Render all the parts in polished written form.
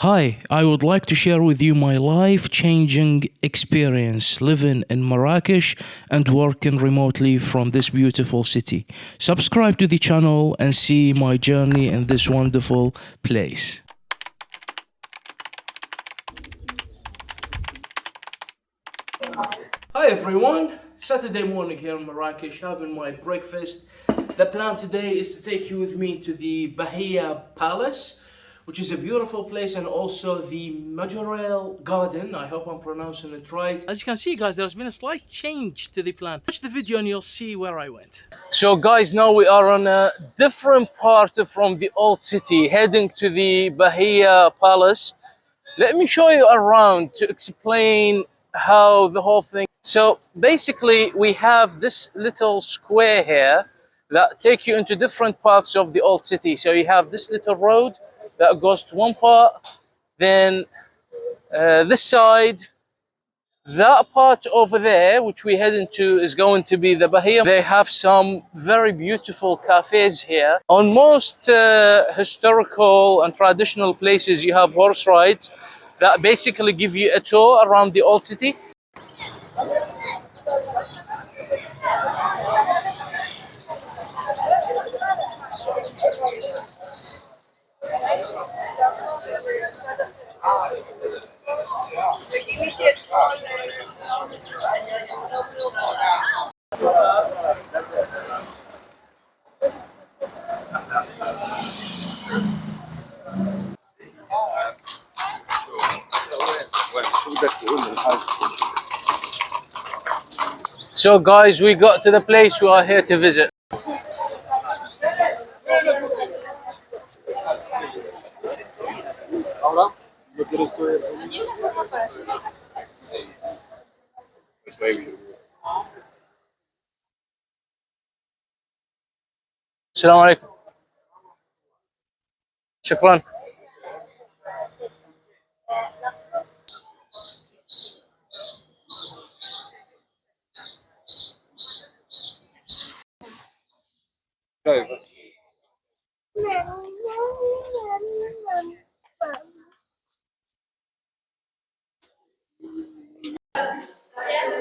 Hi, I would like to share with you my life changing experience living in Marrakech and working remotely from this beautiful city. Subscribe to the channel and see my journey in this wonderful place. Hi everyone, Saturday morning here in Marrakech having my breakfast. The plan today is to take you with me to the Bahia Palace, which is a beautiful place, and also the Majorelle Garden. I hope I'm pronouncing it right. As you can see guys, there's been a slight change to the plan. Watch the video and you'll see where I went. So guys, now we are on a different part from the old city, heading to the Bahia Palace. Let me show you around to explain how the whole thing. So basically we have this little square here that take you into different parts of the old city. So you have this little road that goes to one part, then this side, that part over there, which we head into, is going to be the Bahia. They have some very beautiful cafes here. On most historical and traditional places, you have horse rides that basically give you a tour around the old city. So guys, we got to the place we are here to visit. السلام عليكم. شكرا.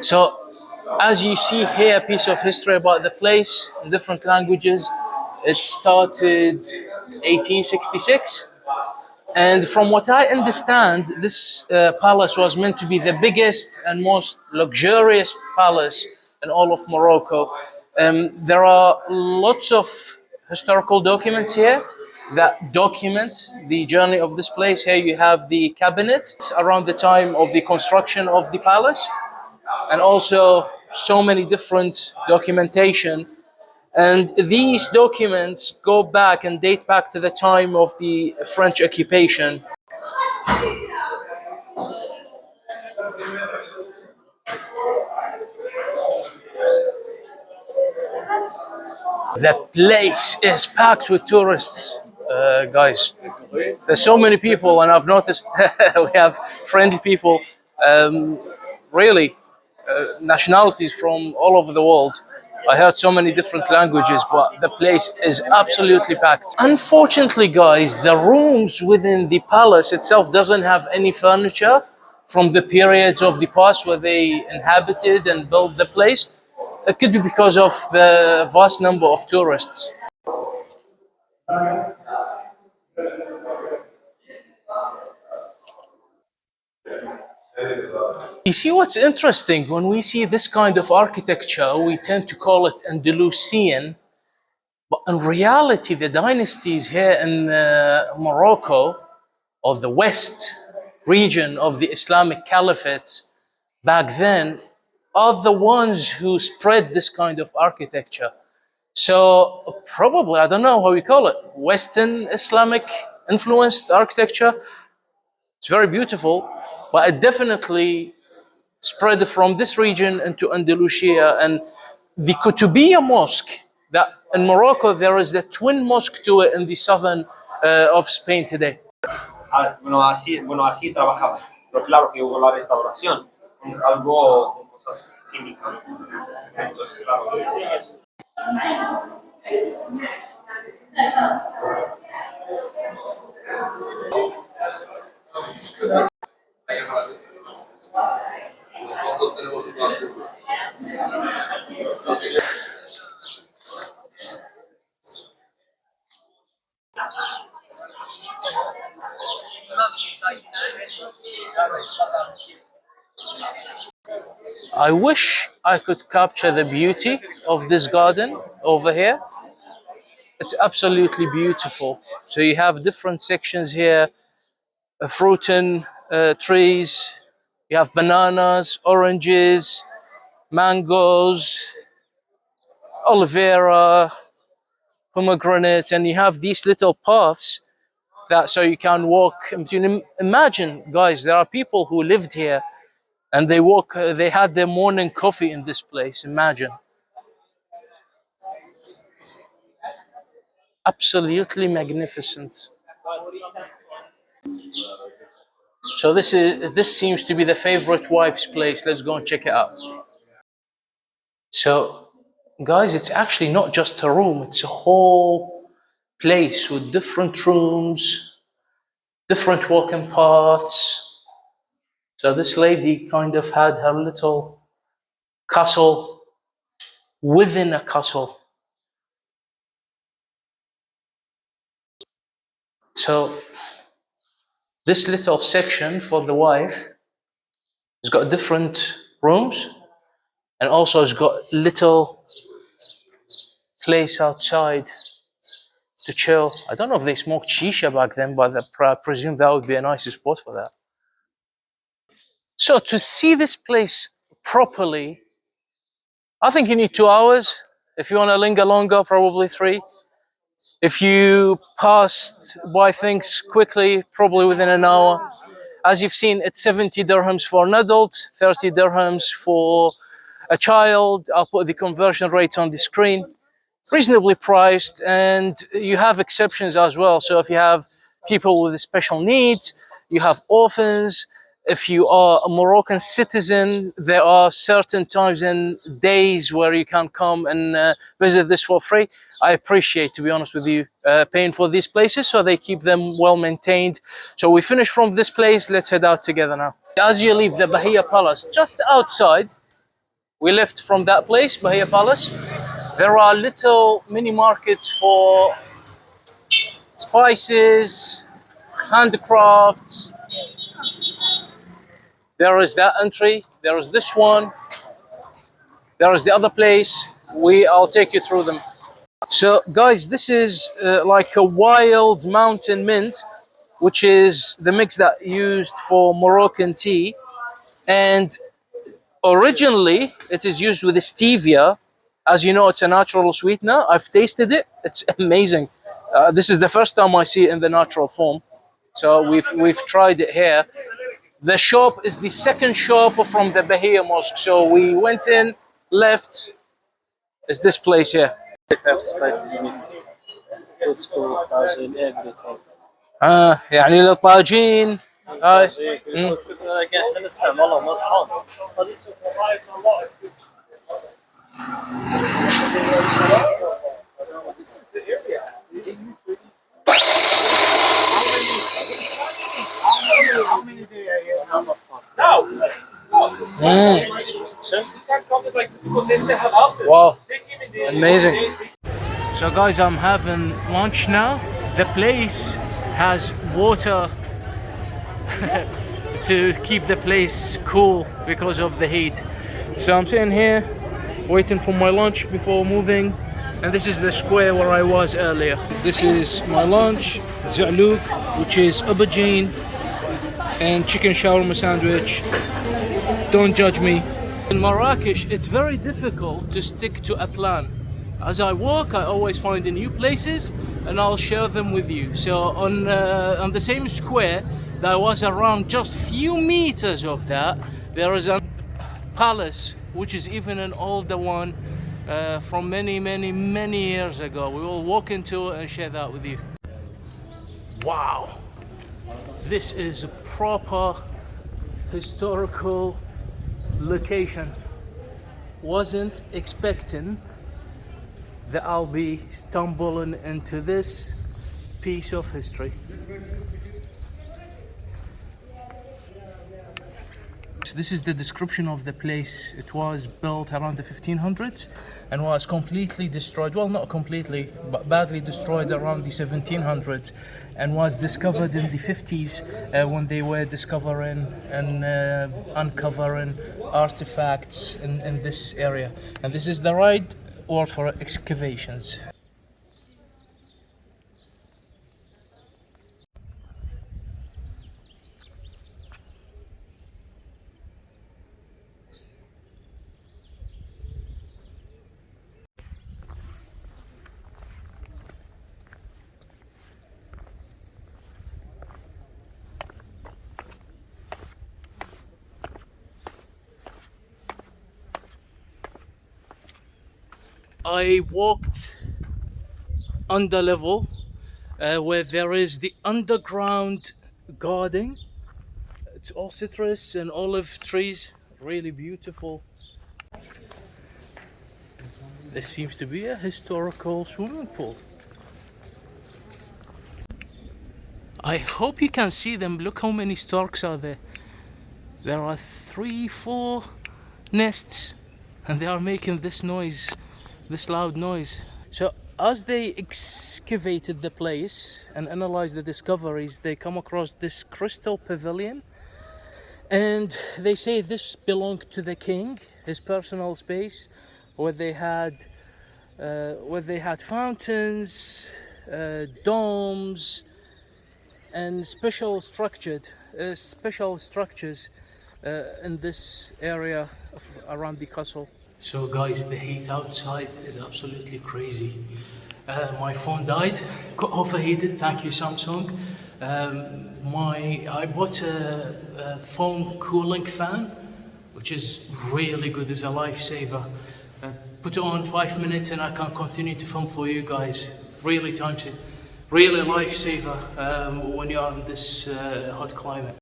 So, as you see here, a piece of history about the place in different languages. It started 1866, and from what I understand, this palace was meant to be the biggest and most luxurious palace in all of Morocco. There are lots of historical documents here that document the journey of this place. Here you have the cabinet around the time of the construction of the palace, and also so many different documentation. And these documents go back and date back to the time of the French occupation. The place is packed with tourists, guys. There's so many people, and I've noticed we have friendly people, um, really, nationalities from all over the world. I heard so many different languages, but the place is absolutely packed. Unfortunately, guys, the rooms within the palace itself doesn't have any furniture from the periods of the past where they inhabited and built the place. It could be because of the vast number of tourists. You see what's interesting? When we see this kind of architecture, we tend to call it Andalusian, but in reality, the dynasties here in Morocco, or the West region of the Islamic Caliphate back then, are the ones who spread this kind of architecture. So probably, I don't know how we call it, Western Islamic influenced architecture. It's very beautiful, but it definitely spread from this region into Andalusia. And the Qutubiyya Mosque, that in Morocco, there is the twin mosque to it in the southern of Spain today. Bueno, así trabajaba. Pero claro que hubo la restauración, algo con cosas químicas. Esto es claro. I wish I could capture the beauty of this garden over here. It's absolutely beautiful. So you have different sections here, fruiting trees, you have bananas, oranges, mangoes, aloe vera, pomegranate, and you have these little paths that so you can walk in between. Imagine, guys, there are people who lived here and they walk, they had their morning coffee in this place. Imagine. Absolutely magnificent. So this seems to be the favorite wife's place. Let's go and check it out. So, guys, it's actually not just a room, it's a whole place with different rooms, different walking paths. So this lady kind of had her little castle within a castle. So this little section for the wife has got different rooms and also has got little place outside to chill. I don't know if they smoked shisha back then, but I presume that would be a nice spot for that. So to see this place properly, I think you need 2 hours. If you want to linger longer, probably 3. If you passed by things quickly, probably within an hour. As you've seen, it's 70 dirhams for an adult, 30 dirhams for a child. I'll put the conversion rates on the screen. Reasonably priced, and you have exceptions as well. So if you have people with special needs, you have orphans, if you are a Moroccan citizen, there are certain times and days where you can come and visit this for free. I appreciate, to be honest with you, paying for these places so they keep them well maintained. So we finish from this place. Let's head out together now. As you leave the Bahia Palace, just outside, we left from that place, Bahia Palace. There are little mini markets for spices, handicrafts. There is that entry, there is this one, there is the other place. I'll take you through them. So guys, this is like a wild mountain mint, which is the mix that used for Moroccan tea. And originally it is used with stevia. As you know, it's a natural sweetener. I've tasted it, it's amazing. This is the first time I see it in the natural form. So we've tried it here. The shop is the second shop from the Bahia Mosque. So we went in, left, is this place here. Have spices mix. Couscous, tagine, everything. يعني الطاجين هاي. الكسكس هذا احنا نستعمله مطحون. Wow, amazing. So guys, I'm having lunch now. The place has water to keep the place cool because of the heat. So I'm sitting here waiting for my lunch before moving, and this is the square where I was earlier. This is my lunch, za'louk, which is aubergine, and chicken shawarma sandwich. Don't judge me. In Marrakech, it's very difficult to stick to a plan. As I walk, I always find new places and I'll share them with you. So on the same square that was around just few meters of that, there is a palace, which is even an older one from many years ago. We will walk into it and share that with you. Wow, this is a proper historical location. Wasn't expecting that I'll be stumbling into this piece of history. this is the description of the place. It was built around the 1500s and was completely destroyed. Well, not completely, but badly destroyed around the 1700s, and was discovered in the 50s when they were discovering and uncovering artifacts in this area. And this is the right word for excavations. I walked under level where there is the underground garden. It's all citrus and olive trees, really beautiful. This seems to be a historical swimming pool. I hope you can see them. Look how many storks are there. There are 3-4 nests, and they are making this noise, this loud noise. So as they excavated the place and analyzed the discoveries, they come across this crystal pavilion, and they say this belonged to the king, his personal space, where they had fountains, domes, and special structures in this area around the castle. So guys, the heat outside is absolutely crazy. My phone died, got overheated, thank you Samsung. I bought a phone cooling fan, which is really good, as a lifesaver. Put it on 5 minutes and I can continue to film for you guys. Really lifesaver when you are in this hot climate.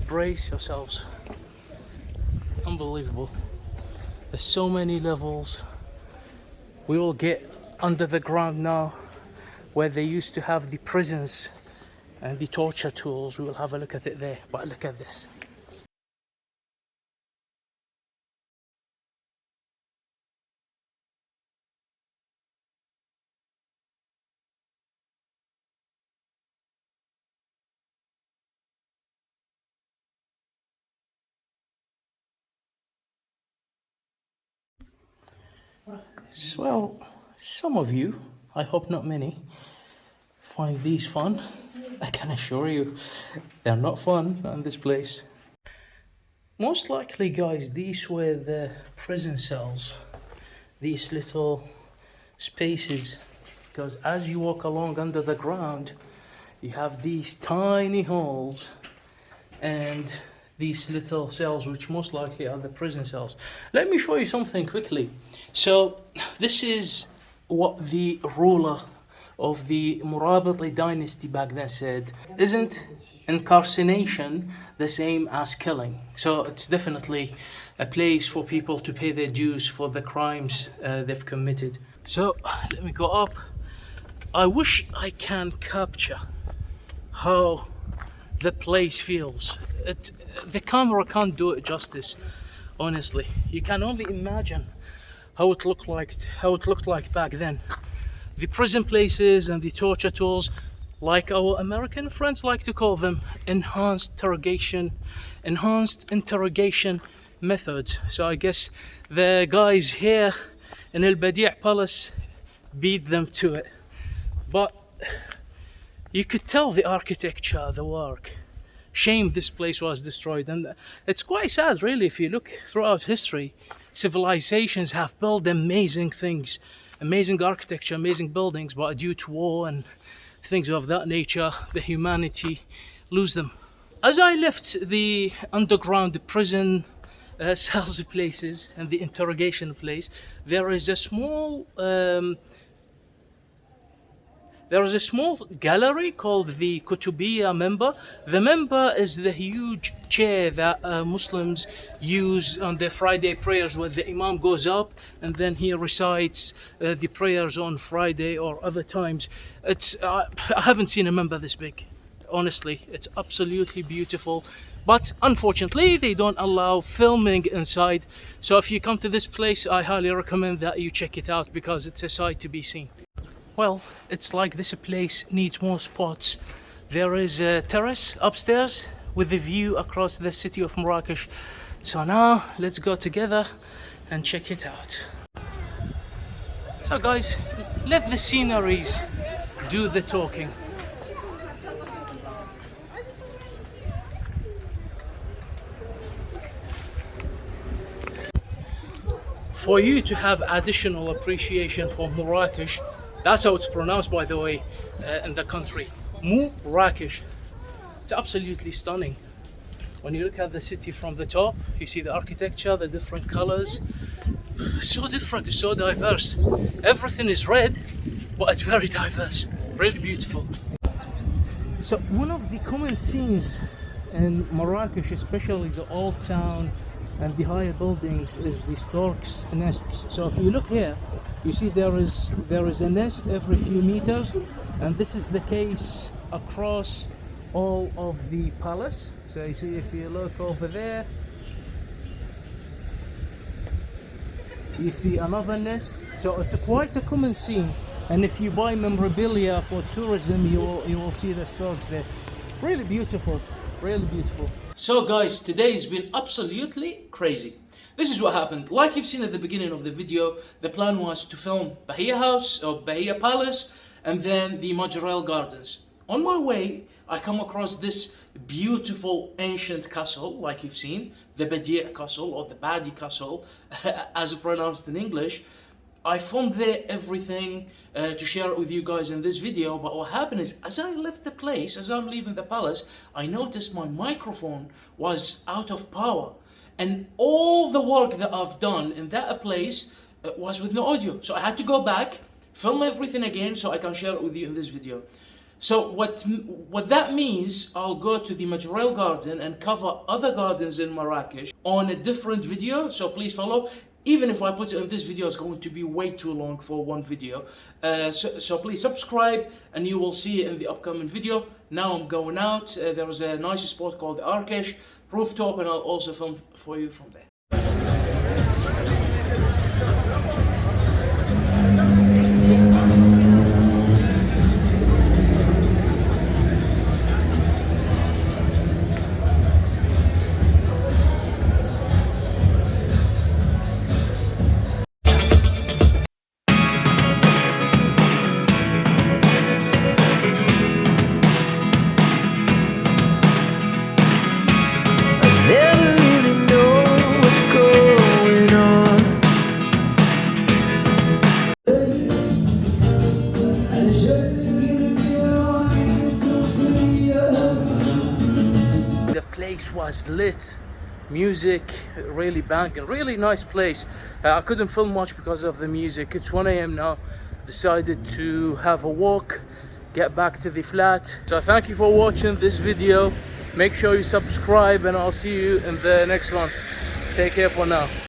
Brace yourselves. Unbelievable. There's so many levels. We will get under the ground now, where they used to have the prisons and the torture tools. We will have a look at it there. But look at this. Well, some of you, I hope not many, find these fun. I can assure you, they're not fun in this place. Most likely, guys, these were the prison cells, these little spaces, because as you walk along under the ground, you have these tiny holes and these little cells, which most likely are the prison cells. Let me show you something quickly. So this is what the ruler of the Murabiti dynasty back then said. Isn't incarceration the same as killing? So it's definitely a place for people to pay their dues for the crimes they've committed. So let me go up. I wish I can capture how the place feels. The camera can't do it justice, honestly. You can only imagine how it looked like back then. The prison places and the torture tools, like our American friends like to call them, enhanced interrogation methods. So I guess the guys here in Badi Palace beat them to it. But you could tell the architecture, the work. Shame this place was destroyed. And it's quite sad, really, if you look throughout history. Civilizations have built amazing things, amazing architecture, amazing buildings, but due to war and things of that nature, the humanity lose them. As I left the underground prison cells places and the interrogation place, there is a small gallery called the Kutubiya member. The member is the huge chair that Muslims use on their Friday prayers, where the Imam goes up and then he recites the prayers on Friday or other times. I haven't seen a member this big. Honestly, it's absolutely beautiful, but unfortunately they don't allow filming inside. So if you come to this place, I highly recommend that you check it out because it's a sight to be seen. Well, it's like this place needs more spots. There is a terrace upstairs with the view across the city of Marrakech. So now let's go together and check it out. So guys, let the sceneries do the talking. For you to have additional appreciation for Marrakech, that's how it's pronounced, by the way, in the country. Marrakech. It's absolutely stunning. When you look at the city from the top, you see the architecture, the different colors. So different, it's so diverse. Everything is red, but it's very diverse. Really beautiful. So one of the common scenes in Marrakech, especially the old town and the higher buildings, is the stork's nests. So if you look here, you see there is a nest every few meters, and this is the case across all of the palace. So you see, if you look over there, you see another nest. So it's quite a common scene, and if you buy memorabilia for tourism, you will see the storks there. Really beautiful, really beautiful. So guys, today's been absolutely crazy. This is what happened. Like you've seen at the beginning of the video, the plan was to film Bahia House or Bahia Palace and then the Majorelle Gardens. On my way, I come across this beautiful ancient castle, like you've seen, the Badi Castle or the Badi Castle, as pronounced in English. I filmed there everything to share it with you guys in this video, but what happened is, as I left the place, as I'm leaving the palace, I noticed my microphone was out of power, and all the work that I've done in that place was with no audio. So I had to go back, film everything again so I can share it with you in this video. So what that means, I'll go to the Majorelle Garden and cover other gardens in Marrakech on a different video, so please follow. Even if I put it in this video, it's going to be way too long for one video. So please subscribe and you will see it in the upcoming video. Now I'm going out. There is a nice spot called Marrakech rooftop, and I'll also film for you from there. Never really know what's going on. The place was lit, music really banging, really nice place. I couldn't film much because of the music. It's 1 a.m. now. Decided to have a walk, get back to the flat. So thank you for watching this video. Make sure you subscribe and I'll see you in the next one. Take care for now.